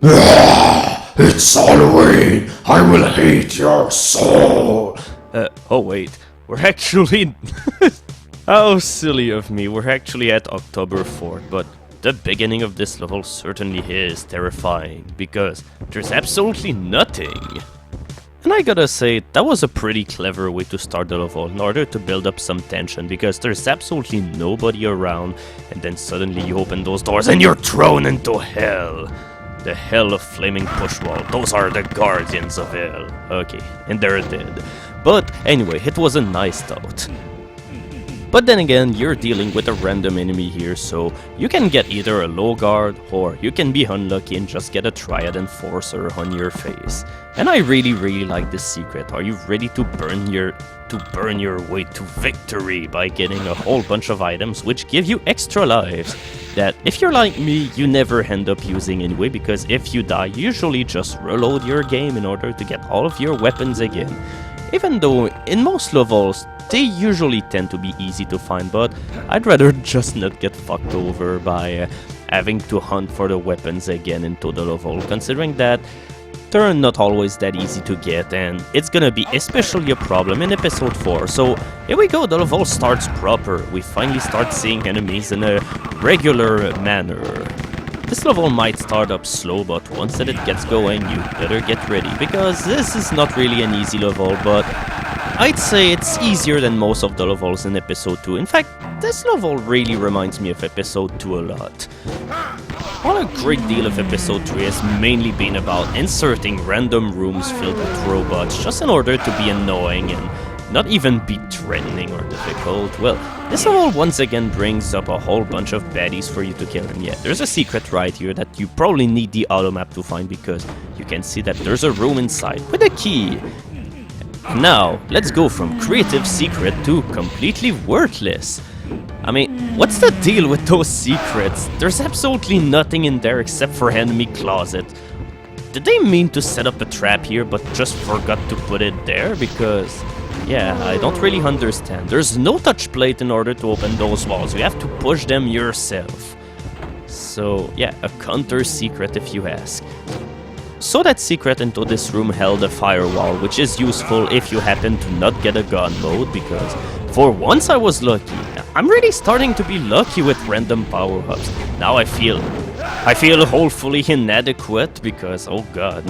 It's Halloween! I will hate your soul! Oh wait, we're actually... How silly of me, we're actually at October 4th, but the beginning of this level certainly is terrifying, because there's absolutely nothing. And I gotta say, that was a pretty clever way to start the level in order to build up some tension, because there's absolutely nobody around, and then suddenly you open those doors and you're thrown into hell. The hell of flaming push wall, those are the guardians of hell. Okay, and they're dead. But anyway, it was a nice thought. But then again, you're dealing with a random enemy here, so you can get either a low guard, or you can be unlucky and just get a Triad Enforcer on your face. And I really like this secret. Are you ready to burn your way to victory by getting a whole bunch of items which give you extra lives that, if you're like me, you never end up using anyway, because if you die, you usually just reload your game in order to get all of your weapons again. Even though in most levels they usually tend to be easy to find, but I'd rather just not get fucked over by having to hunt for the weapons again into the level, considering that they're not always that easy to get, and it's gonna be especially a problem in episode 4. So here we go, the level starts proper. We finally start seeing enemies in a regular manner. This level might start up slow, but once that it gets going, you better get ready, because this is not really an easy level, but I'd say it's easier than most of the levels in episode 2. In fact, this level really reminds me of episode 2 a lot. While a great deal of episode 3 has mainly been about inserting random rooms filled with robots just in order to be annoying and not even be threatening or difficult, well, this level once again brings up a whole bunch of baddies for you to kill, and yeah, there's a secret right here that you probably need the auto map to find, because you can see that there's a room inside with a key. Now, let's go from creative secret to completely worthless. I mean, what's the deal with those secrets? There's absolutely nothing in there except for enemy closet. Did they mean to set up a trap here but just forgot to put it there? Because, yeah, I don't really understand. There's no touch plate in order to open those walls. You have to push them yourself. So, yeah, a counter secret if you ask. So that secret into this room held a firewall, which is useful if you happen to not get a gun mode, because for once I was lucky. I'm really starting to be lucky with random power-ups. Now I feel hopefully inadequate, because oh god,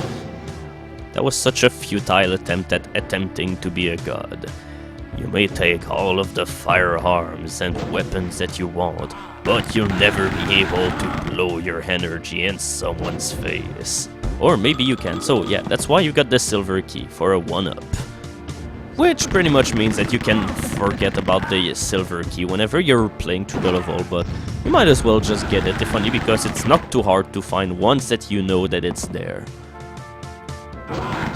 that was such a futile attempt at attempting to be a god. You may take all of the firearms and weapons that you want, but you'll never be able to blow your energy in someone's face. Or maybe you can, so yeah, that's why you got the silver key, for a 1-up. Which pretty much means that you can forget about the silver key whenever you're playing through the level, but you might as well just get it, if only because it's not too hard to find once that you know that it's there.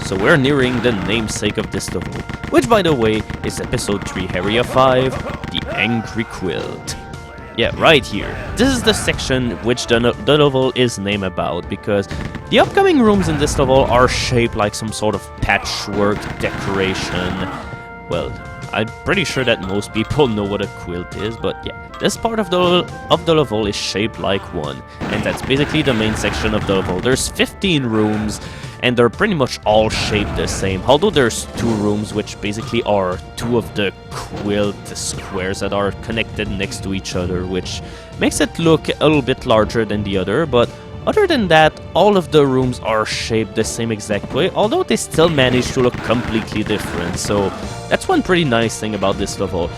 So we're nearing the namesake of this level, which by the way is episode 3 Area 5, the Angry Quilt. Yeah, right here. This is the section which the level is named about, because the upcoming rooms in this level are shaped like some sort of patchwork decoration. Well, I'm pretty sure that most people know what a quilt is, but yeah, this part of the level is shaped like one, and that's basically the main section of the level. There's 15 rooms, and they're pretty much all shaped the same, although there's 2 rooms which basically are 2 of the quilt squares that are connected next to each other, which makes it look a little bit larger than the other, but other than that, all of the rooms are shaped the same exact way, although they still manage to look completely different, so that's one pretty nice thing about this level.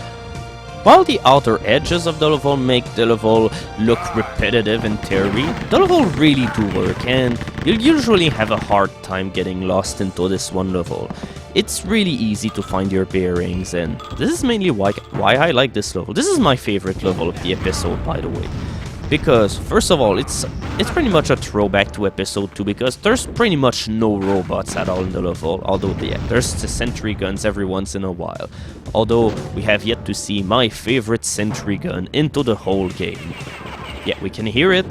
While the outer edges of the level make the level look repetitive in theory, the level really do work, and you'll usually have a hard time getting lost into this one level. It's really easy to find your bearings, and this is mainly why I like this level. This is my favorite level of the episode, by the way. Because, first of all, it's pretty much a throwback to episode 2, because there's pretty much no robots at all in the level, although yeah, there's the sentry guns every once in a while. Although, we have yet to see my favorite sentry gun into the whole game. Yeah, we can hear it.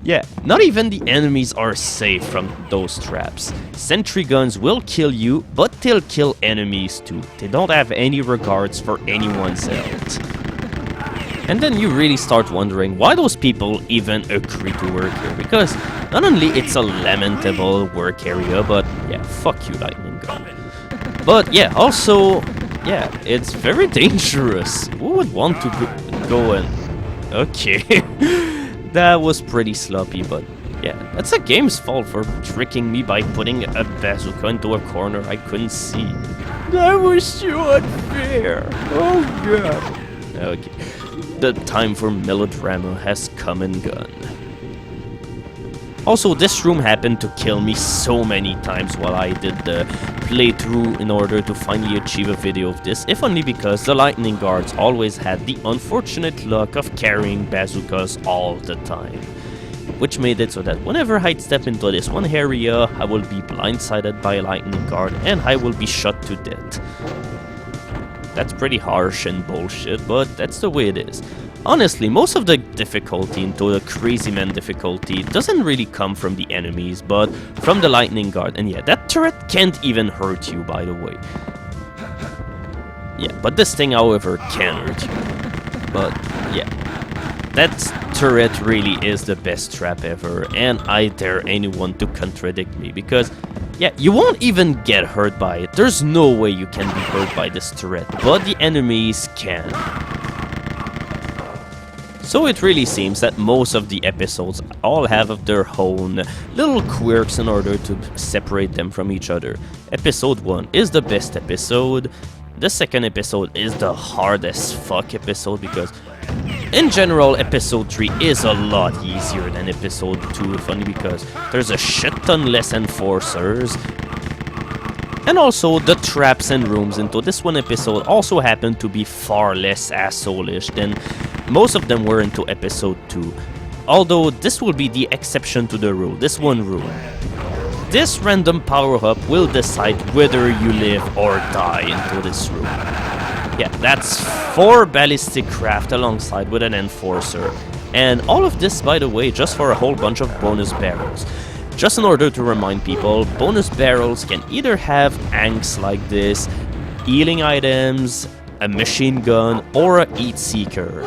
Yeah, not even the enemies are safe from those traps. Sentry guns will kill you, but they'll kill enemies too. They don't have any regards for anyone's health. And then you really start wondering why those people even agree to work here, because not only it's a lamentable work area, but yeah, fuck you, lightning gun. But yeah, also, yeah, it's very dangerous. Who would want to go and... Okay, that was pretty sloppy, but yeah, that's the game's fault for tricking me by putting a bazooka into a corner I couldn't see. That was so unfair. Oh god. Okay. The time for melodrama has come and gone. Also, this room happened to kill me so many times while I did the playthrough in order to finally achieve a video of this, if only because the lightning guards always had the unfortunate luck of carrying bazookas all the time. Which made it so that whenever I'd step into this one area, I will be blindsided by a lightning guard and I will be shot to death. That's pretty harsh and bullshit, but that's the way it is. Honestly, most of the difficulty into the Crazy Man difficulty doesn't really come from the enemies, but from the lightning guard. And yeah, that turret can't even hurt you, by the way. Yeah, but this thing, however, can hurt you. But yeah, that turret really is the best trap ever, and I dare anyone to contradict me, because yeah, you won't even get hurt by it. There's no way you can be hurt by this turret, but the enemies can. So it really seems that most of the episodes all have of their own little quirks in order to separate them from each other. Episode 1 is the best episode. The second episode is the hardest fuck episode, because in general, episode 3 is a lot easier than episode 2, if only because there's a shit ton less enforcers. And also, the traps and rooms into this one episode also happen to be far less asshole-ish than most of them were into episode 2. Although, this will be the exception to the rule, this one rule. This random power-up will decide whether you live or die into this room. Yeah, that's 4 ballistic craft alongside with an enforcer. And all of this, by the way, just for a whole bunch of bonus barrels. Just in order to remind people, bonus barrels can either have anks like this, healing items, a machine gun, or a heat seeker.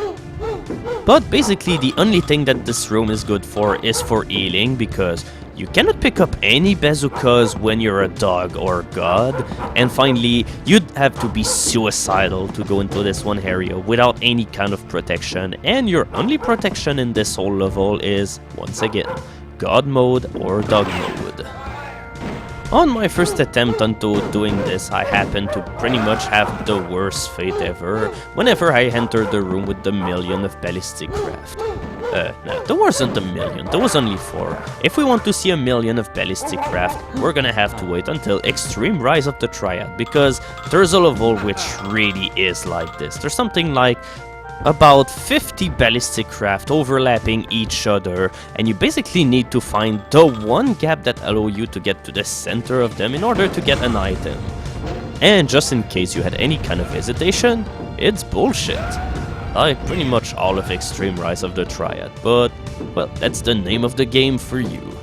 But basically the only thing that this room is good for is for healing, because you cannot pick up any bazookas when you're a dog or a god. And finally, you'd have to be suicidal to go into this one area without any kind of protection. And your only protection in this whole level is, once again, god mode or dog mode. On my first attempt onto doing this, I happened to pretty much have the worst fate ever whenever I entered the room with the million of ballistic craft. No, there wasn't a million, there was only 4. If we want to see a million of ballistic craft, we're gonna have to wait until Extreme Rise of the Triad, because there's a level which really is like this. There's something like about 50 ballistic craft overlapping each other, and you basically need to find the one gap that allows you to get to the center of them in order to get an item. And just in case you had any kind of hesitation, it's bullshit. Like pretty much all of Extreme Rise of the Triad, but well, that's the name of the game for you.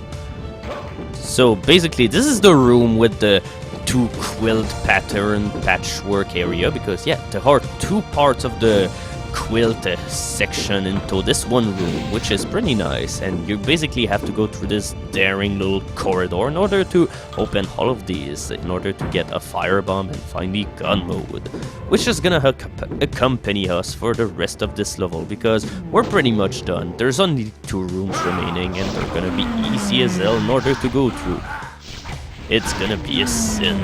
So basically this is the room with the 2 quilt pattern patchwork area, because yeah, there are 2 parts of the quilt section into this one room, which is pretty nice, and you basically have to go through this daring little corridor in order to open all of these, in order to get a firebomb and finally gun mode, which is gonna accompany us for the rest of this level, because we're pretty much done. There's only 2 rooms remaining, and they're gonna be easy as hell in order to go through. It's gonna be a sin.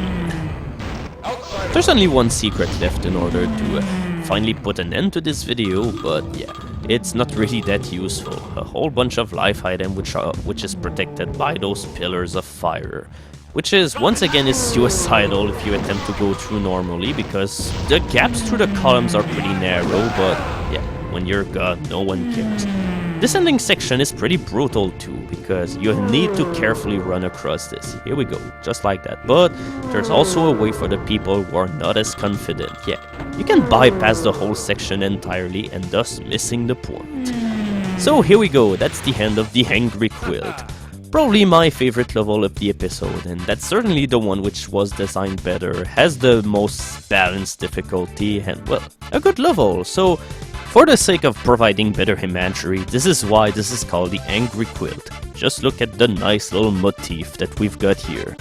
There's only one secret left in order to finally put an end to this video, but yeah, it's not really that useful. A whole bunch of life item which is protected by those pillars of fire, which is once again is suicidal if you attempt to go through normally, because the gaps through the columns are pretty narrow, but yeah, when you're god, no one cares. This ending section is pretty brutal too, because you need to carefully run across this. Here we go, just like that. But there's also a way for the people who are not as confident. Yeah, you can bypass the whole section entirely and thus missing the point. So here we go, that's the end of the Angry Quilt. Probably my favorite level of the episode, and that's certainly the one which was designed better, has the most balanced difficulty, and well, a good level. So For the sake of providing better imagery, this is why this is called the Angry Quilt. Just look at the nice little motif that we've got here.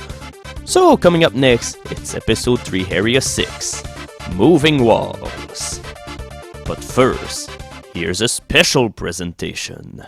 So, coming up next, it's episode 3, area 6, Moving Walls. But first, here's a special presentation.